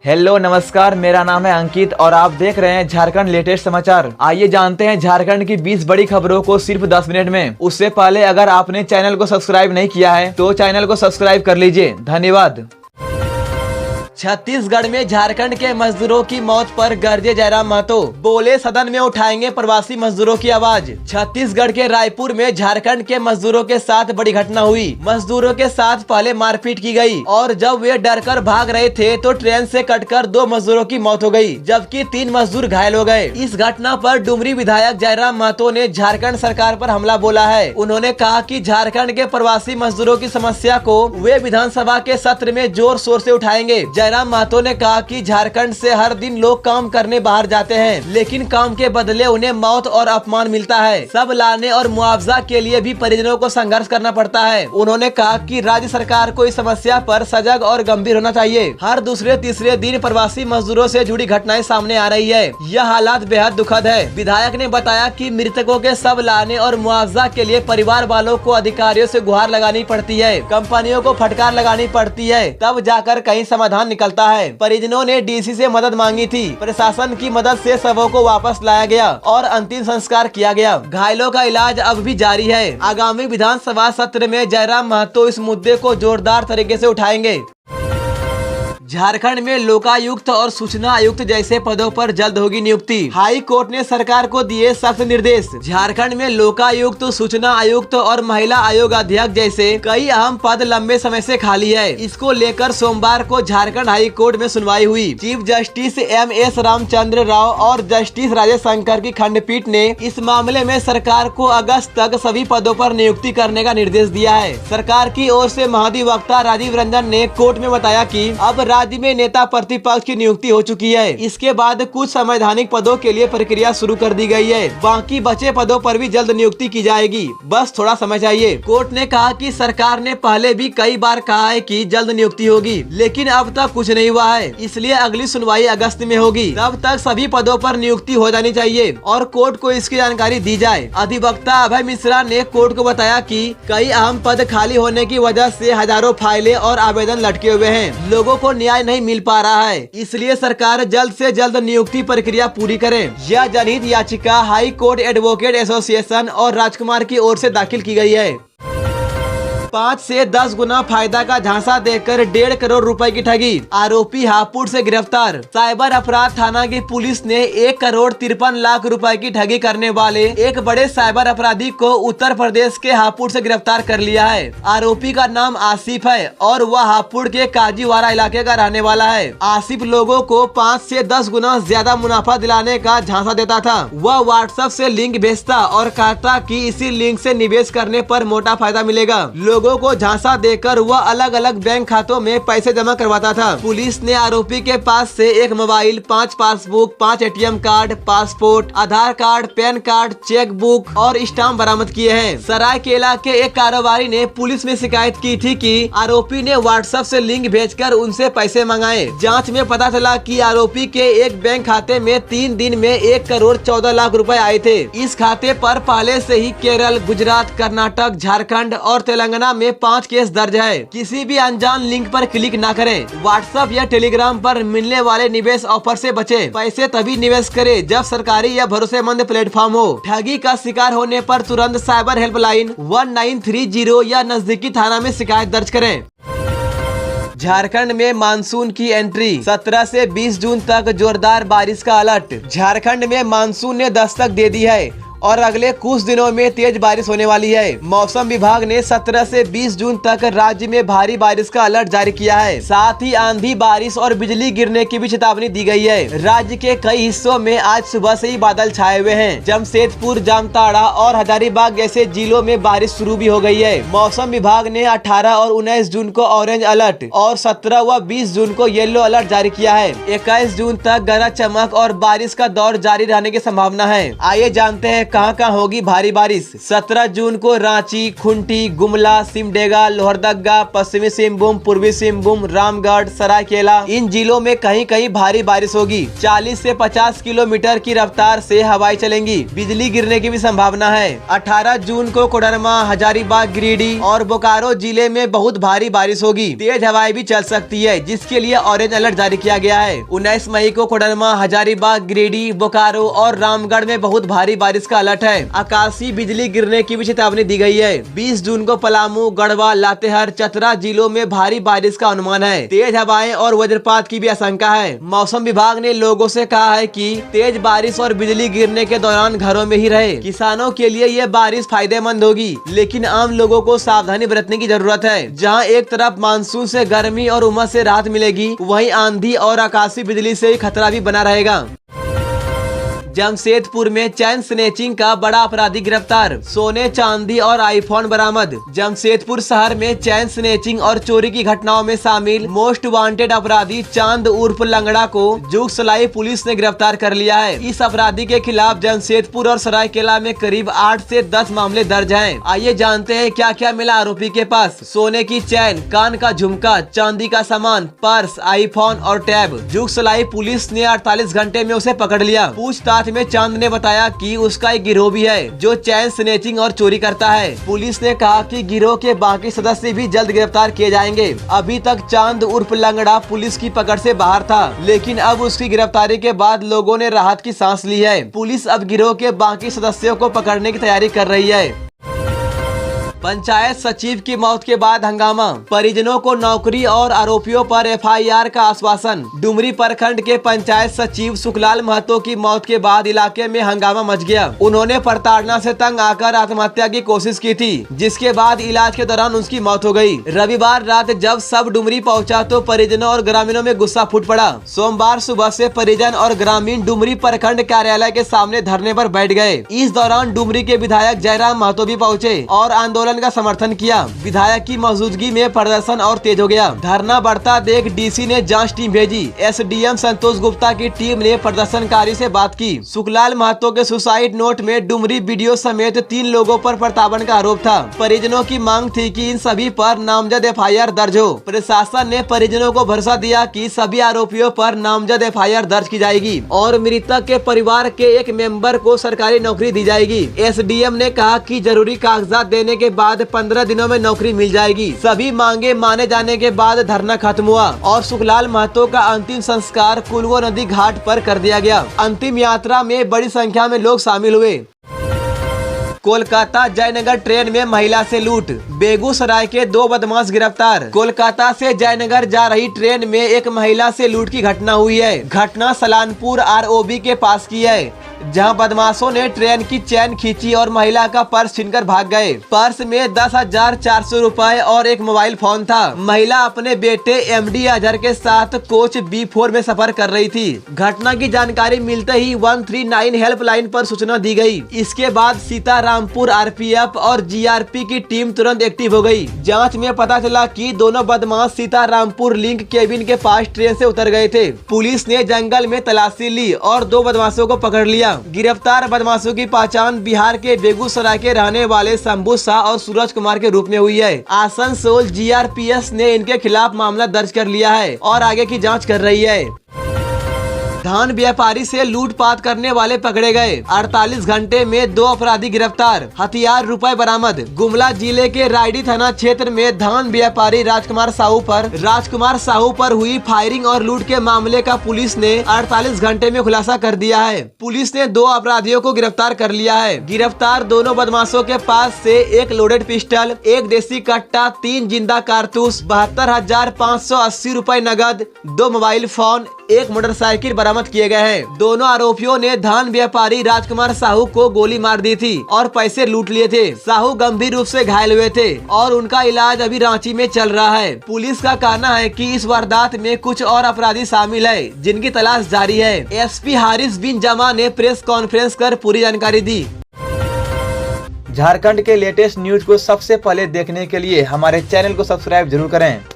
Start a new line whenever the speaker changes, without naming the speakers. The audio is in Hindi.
हेलो नमस्कार, मेरा नाम है अंकित और आप देख रहे हैं झारखंड लेटेस्ट समाचार। आइए जानते हैं झारखंड की 20 बड़ी खबरों को सिर्फ 10 मिनट में। उससे पहले अगर आपने चैनल को सब्सक्राइब नहीं किया है तो चैनल को सब्सक्राइब कर लीजिए। धन्यवाद। छत्तीसगढ़ में झारखंड के मजदूरों की मौत पर गरजे जयराम महतो, बोले सदन में उठाएंगे प्रवासी मजदूरों की आवाज। छत्तीसगढ़ के रायपुर में झारखंड के मजदूरों के साथ बड़ी घटना हुई। मजदूरों के साथ पहले मारपीट की गई और जब वे डरकर भाग रहे थे तो ट्रेन से कटकर 2 मजदूरों की मौत हो गई, जबकि 3 मजदूर घायल हो गए। इस घटना पर डुमरी विधायक जयराम महतो ने झारखंड सरकार पर हमला बोला है। उन्होंने कहा कि झारखंड के प्रवासी मजदूरों की समस्या को वे विधानसभा के सत्र में जोर शोर से उठाएंगे। जयराम महतो ने कहा कि झारखंड से हर दिन लोग काम करने बाहर जाते हैं, लेकिन काम के बदले उन्हें मौत और अपमान मिलता है। सब लाने और मुआवजा के लिए भी परिजनों को संघर्ष करना पड़ता है। उन्होंने कहा कि राज्य सरकार को इस समस्या पर सजग और गंभीर होना चाहिए। हर दूसरे तीसरे दिन प्रवासी मजदूरों से जुड़ी घटनाएं सामने आ रही है। यह हालात बेहद दुखद है। विधायक ने बताया कि मृतकों के सब लाने और मुआवजा के लिए परिवार वालों को अधिकारियों से गुहार लगानी पड़ती है, कंपनियों को फटकार लगानी पड़ती है, तब जाकर कहीं समाधान निकलता है। परिजनों ने डीसी से मदद मांगी थी। प्रशासन की मदद से शवों को वापस लाया गया और अंतिम संस्कार किया गया। घायलों का इलाज अब भी जारी है। आगामी विधानसभा सत्र में जयराम महतो इस मुद्दे को जोरदार तरीके से उठाएंगे। झारखंड में लोकायुक्त और सूचना आयुक्त जैसे पदों पर जल्द होगी नियुक्ति। हाई कोर्ट ने सरकार को दिए सख्त निर्देश। झारखंड में लोकायुक्त, सूचना आयुक्त और महिला आयोग अध्यक्ष जैसे कई अहम पद लंबे समय से खाली है। इसको लेकर सोमवार को झारखंड हाई कोर्ट में सुनवाई हुई। Chief justice MS Ramchandra Rao और जस्टिस राजेश शंकर की खंडपीठ ने इस मामले में सरकार को अगस्त तक सभी पदों पर नियुक्ति करने का निर्देश दिया है। सरकार की ओर से महाधिवक्ता राजीव रंजन ने कोर्ट में बताया कि अब राज्य में नेता प्रतिपक्ष की नियुक्ति हो चुकी है। इसके बाद कुछ संवैधानिक पदों के लिए प्रक्रिया शुरू कर दी गई है। बाकी बचे पदों पर भी जल्द नियुक्ति की जाएगी, बस थोड़ा समय चाहिए। कोर्ट ने कहा कि सरकार ने पहले भी कई बार कहा है कि जल्द नियुक्ति होगी, लेकिन अब तक कुछ नहीं हुआ है। इसलिए अगली सुनवाई अगस्त में होगी। तब तक सभी पदों पर नियुक्ति हो जानी चाहिए और कोर्ट को इसकी जानकारी दी जाए। अधिवक्ता अभय मिश्रा ने कोर्ट को बताया कि कई अहम पद खाली होने की वजह से हजारों फाइलें और आवेदन लटके हुए हैं। लोगों को न्याय नहीं मिल पा रहा है, इसलिए सरकार जल्द से जल्द नियुक्ति प्रक्रिया पूरी करे। यह जनहित याचिका हाई कोर्ट एडवोकेट एसोसिएशन और राजकुमार की ओर से दाखिल की गई है। 5 से 10 गुना फायदा का झांसा देकर 1.5 करोड़ रुपए की ठगी, आरोपी हापुड़ से गिरफ्तार। साइबर अपराध थाना की पुलिस ने 1 करोड़ 53 लाख रुपए की ठगी करने वाले एक बड़े साइबर अपराधी को उत्तर प्रदेश के हापुड़ से गिरफ्तार कर लिया है। आरोपी का नाम आसिफ है और वह हापुड़ के काजीवाड़ा इलाके का रहने वाला है। आसिफ लोगों को 5 से 10 गुना ज्यादा मुनाफा दिलाने का झांसा देता था। वह व्हाट्सएप से लिंक भेजता और कहता कि इसी लिंक से निवेश करने पर मोटा फायदा मिलेगा। लोगों को झांसा देकर वह अलग अलग बैंक खातों में पैसे जमा करवाता था। पुलिस ने आरोपी के पास से एक mobile, 5 passbook, 5 ATM card, passport, Aadhaar card, PAN card, cheque book और स्टाम्प बरामद किए हैं। सरायकेला के एक कारोबारी ने पुलिस में शिकायत की थी कि आरोपी ने व्हाट्सएप से लिंक भेजकर उनसे पैसे मंगाए। जाँच में पता चला कि आरोपी के एक बैंक खाते में 3 दिन में 1 करोड़ 14 लाख रुपए आए थे। इस खाते पर पहले से ही केरल, गुजरात, कर्नाटक, झारखंड और तेलंगाना में 5 केस दर्ज है। किसी भी अनजान लिंक पर क्लिक ना करें। व्हाट्सएप या टेलीग्राम पर मिलने वाले निवेश ऑफर से बचें। पैसे तभी निवेश करें जब सरकारी या भरोसेमंद प्लेटफॉर्म हो। ठगी का शिकार होने पर तुरंत साइबर हेल्पलाइन 1930 या नजदीकी थाना में शिकायत दर्ज करें। झारखंड में मानसून की एंट्री, 17 से 20 जून तक जोरदार बारिश का अलर्ट। झारखंड में मानसून ने दस्तक दे दी है और अगले कुछ दिनों में तेज बारिश होने वाली है। मौसम विभाग ने 17 से 20 जून तक राज्य में भारी बारिश का अलर्ट जारी किया है। साथ ही आंधी, बारिश और बिजली गिरने की भी चेतावनी दी गई है। राज्य के कई हिस्सों में आज सुबह से ही बादल छाए हुए हैं। जमशेदपुर, जामताड़ा और हजारीबाग जैसे जिलों में बारिश शुरू भी हो गई है। मौसम विभाग ने 18 और 19 जून को ऑरेंज अलर्ट और 17 व 20 जून को येलो अलर्ट जारी किया है। 21 जून तक गरज चमक और बारिश का दौर जारी रहने की संभावना है। आइए जानते हैं कहां कहां होगी भारी बारिश। 17 जून को रांची, खुंटी, गुमला, सिमडेगा, लोहरदगा, पश्चिमी सिंहभूम, पूर्वी सिंहभूम, रामगढ़, सरायकेला इन जिलों में कहीं कहीं भारी बारिश होगी। 40 से 50 किलोमीटर की रफ्तार से हवाएं चलेंगी। बिजली गिरने की भी संभावना है। 18 जून को कोडरमा, हजारीबाग, गिरिडीह और बोकारो जिले में बहुत भारी बारिश होगी। तेज हवाएं भी चल सकती है, जिसके लिए ऑरेंज अलर्ट जारी किया गया है। 19 मई को कोडरमा, हजारीबाग, गिरिडीह, बोकारो और रामगढ़ में बहुत भारी बारिश का अलर्ट है। आकाशीय बिजली गिरने की भी चेतावनी दी गई है। 20 जून को पलामू, गढ़वा, लातेहार, चतरा जिलों में भारी बारिश का अनुमान है। तेज हवाएं और वज्रपात की भी आशंका है। मौसम विभाग ने लोगों से कहा है कि तेज बारिश और बिजली गिरने के दौरान घरों में ही रहे। किसानों के लिए ये बारिश फायदेमंद होगी, लेकिन आम लोगों को सावधानी बरतने की जरूरत है। जहां एक तरफ मानसून से गर्मी और उमस से राहत मिलेगी, वहीं आंधी और आकाशीय बिजली से खतरा भी बना रहेगा। जमशेदपुर में चैन स्नैचिंग का बड़ा अपराधी गिरफ्तार, सोने, चांदी और आईफोन बरामद। जमशेदपुर शहर में चैन स्नैचिंग और चोरी की घटनाओं में शामिल मोस्ट वांटेड अपराधी चांद उर्फ लंगड़ा को जुगसलाई पुलिस ने गिरफ्तार कर लिया है। इस अपराधी के खिलाफ जमशेदपुर और सरायकेला में करीब 8 से 10 मामले दर्ज हैं। आइए जानते हैं क्या क्या मिला आरोपी के पास। सोने की चैन, कान का झुमका, चांदी का सामान, पर्स, आईफोन और टैब। जुगसलाई पुलिस ने 48 घंटे में उसे पकड़ लिया। पूछताछ में चांद ने बताया कि उसका एक गिरोह भी है जो चैन स्नैचिंग और चोरी करता है। पुलिस ने कहा कि गिरोह के बाकी सदस्य भी जल्द गिरफ्तार किए जाएंगे। अभी तक चांद उर्फ लंगड़ा पुलिस की पकड़ से बाहर था, लेकिन अब उसकी गिरफ्तारी के बाद लोगों ने राहत की सांस ली है। पुलिस अब गिरोह के बाकी सदस्यों को पकड़ने की तैयारी कर रही है। पंचायत सचिव की मौत के बाद हंगामा, परिजनों को नौकरी और आरोपियों पर एफआईआर का आश्वासन। डुमरी प्रखंड के पंचायत सचिव सुखलाल महतो की मौत के बाद इलाके में हंगामा मच गया। उन्होंने प्रताड़ना से तंग आकर आत्महत्या की कोशिश की थी, जिसके बाद इलाज के दौरान उसकी मौत हो गई। रविवार रात जब सब डुमरी पहुंचा तो परिजनों और ग्रामीणों में गुस्सा फूट पड़ा। सोमवार सुबह से परिजन और ग्रामीण डुमरी प्रखंड कार्यालय के सामने धरने पर बैठ गए। इस दौरान डुमरी के विधायक जयराम महतो भी पहुँचे और आंदोलन का समर्थन किया। विधायक की मौजूदगी में प्रदर्शन और तेज हो गया। धरना बढ़ता देख डीसी ने जांच टीम भेजी। एसडीएम संतोष गुप्ता की टीम ने प्रदर्शनकारी से बात की। सुखलाल महतो के सुसाइड नोट में डुमरी बीडीओ समेत 3 लोगों पर प्रताड़न का आरोप था। परिजनों की मांग थी कि इन सभी पर नामजद एफआईआर दर्ज हो। प्रशासन ने परिजनों को भरोसा दिया कि सभी आरोपियों पर नामजद एफआईआर दर्ज की जाएगी और मृतक के परिवार के एक मेंबर को सरकारी नौकरी दी जाएगी। एसडीएम ने कहा कि जरूरी कागजात देने के बाद 15 दिनों में नौकरी मिल जाएगी। सभी मांगे माने जाने के बाद धरना खत्म हुआ और सुखलाल महतो का अंतिम संस्कार कुलवो नदी घाट पर कर दिया गया। अंतिम यात्रा में बड़ी संख्या में लोग शामिल हुए। कोलकाता जयनगर ट्रेन में महिला से लूट, बेगूसराय के 2 बदमाश गिरफ्तार। कोलकाता से जयनगर जा रही ट्रेन में एक महिला से लूट की घटना हुई है। घटना सलानपुर आरओबी के पास की है, जहां बदमाशों ने ट्रेन की चैन खींची और महिला का पर्स छीनकर भाग गए। पर्स में 10,400 रुपए और एक मोबाइल फोन था। महिला अपने बेटे एमडी अजहर के साथ कोच B4 में सफर कर रही थी। घटना की जानकारी मिलते ही 139 हेल्पलाइन पर सूचना दी गई। इसके बाद सीतारामपुर आरपीएफ और जीआरपी की टीम तुरंत एक्टिव हो गई। जांच में पता चला कि दोनों बदमाश सीतारामपुर लिंक केबिन के पास ट्रेन से उतर गए थे। पुलिस ने जंगल में तलाशी ली और 2 बदमाशों को पकड़ लिया। गिरफ्तार बदमाशों की पहचान बिहार के बेगूसराय के रहने वाले शंभू शाह और सूरज कुमार के रूप में हुई है। आसनसोल जीआरपीएस ने इनके खिलाफ मामला दर्ज कर लिया है और आगे की जांच कर रही है। धान व्यापारी से लूटपाट करने वाले पकड़े गए। 48 घंटे में 2 अपराधी गिरफ्तार, हथियार, रुपए बरामद। गुमला जिले के रायडी थाना क्षेत्र में धान व्यापारी राजकुमार साहू पर हुई फायरिंग और लूट के मामले का पुलिस ने 48 घंटे में खुलासा कर दिया है। पुलिस ने 2 अपराधियों को गिरफ्तार कर लिया है। गिरफ्तार दोनों बदमाशों के पास से 1 लोडेड पिस्टल, 1 देसी कट्टा, 3 जिंदा कारतूस, 72,580 रुपए नगद, 2 मोबाइल फोन, 1 मोटरसाइकिल बरामद किए गए हैं। दोनों आरोपियों ने धान व्यापारी राजकुमार साहू को गोली मार दी थी और पैसे लूट लिए थे। साहू गंभीर रूप से घायल हुए थे और उनका इलाज अभी रांची में चल रहा है। पुलिस का कहना है कि इस वारदात में कुछ और अपराधी शामिल है, जिनकी तलाश जारी है। एसपी हारिस बिन जमा ने प्रेस कॉन्फ्रेंस कर पूरी जानकारी दी। झारखंड के लेटेस्ट न्यूज को सबसे पहले देखने के लिए हमारे चैनल को सब्सक्राइब जरूर करें।